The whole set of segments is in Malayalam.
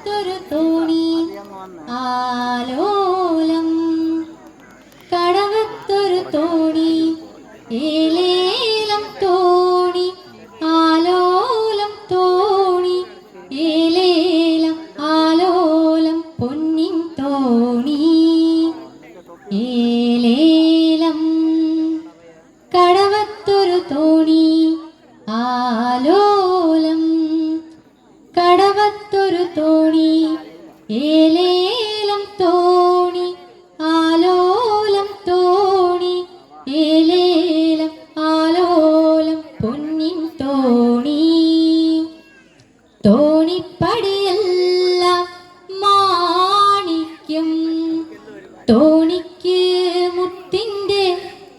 കടവത്തൊരു തോണി ആലോലം, കടവത്തൊരു തോണി ഏലേലം തോണി ആലോലം തോണി ഏലേലം ആലോലം പൊന്നിൻ തോണി ഏലേലം. കടവത്തൊരു തോണി ആലോലം, കടവത്തൊരു തോണി ഏലേലം തോണി ആലോലം തോണി ഏലേലം ആലോലം പൊന്നിൻ തോണി. തോണിപ്പടിയെല്ലാം മാണിക്യം, തോണിക്ക് മുത്തിൻ്റെ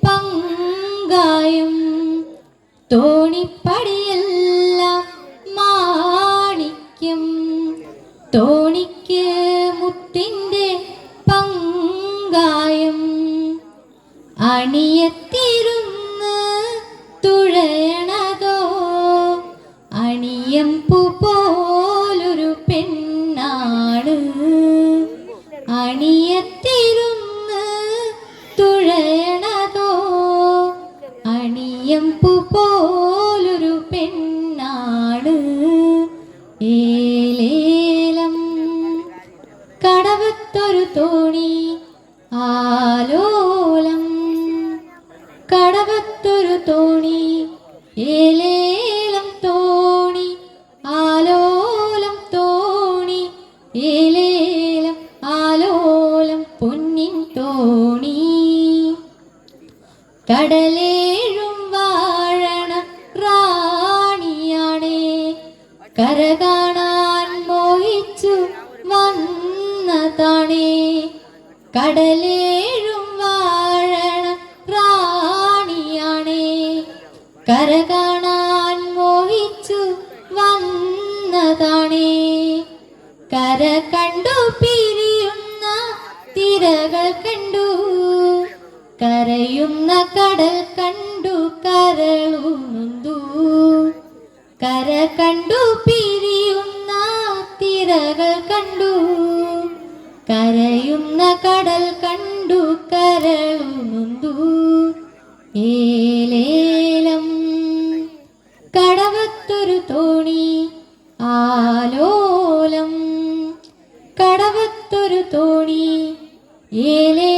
പങ്കായം. തോണിപ്പടിയെല്ലാം മാണിക്യം, തോണിക്ക് മുത്തിൻ്റെ പങ്കായം. അണിയത്തിരുന്ന് തുഴയണതോ അണിയമ്പു പോലൊരു പെണ്ണാണ്. അണിയത്തിരുന്ന് തുഴയണതോ അണിയമ്പു പോലൊരു പെണ്ണാണ്. ഏലേലം, കടവത്തൊരു തോണി ആലോലം, കടവത്തൊരു തോണി ഏലേലം തോണി ആലോലം തോണി ഏലേലം ആലോലം പൊന്നിൻ തോണി. കടലേഴും വാഴണ റാണിയാണേ, കര കാണാൻ മോഹിച്ചു വന്നതാണേ. കടലേഴും വാഴണ റാണിയാണേ, കര കാണാൻ മോഹിച്ചു വന്നതാണേ. കര കണ്ടു പിരിയുന്ന തിരകൾ കണ്ടു, കരയുന്ന കടൽ കണ്ടു കരളുനൊന്തു. കര കണ്ടു പിരിയുന്ന തിരകൾ കണ്ടു, കരയുന്ന കടൽ കണ്ടു കരളുനൊന്തു. ഏലേലം, കടവത്തൊരു തോണി ആലോലം, കടവത്തൊരു തോണി ഏലേ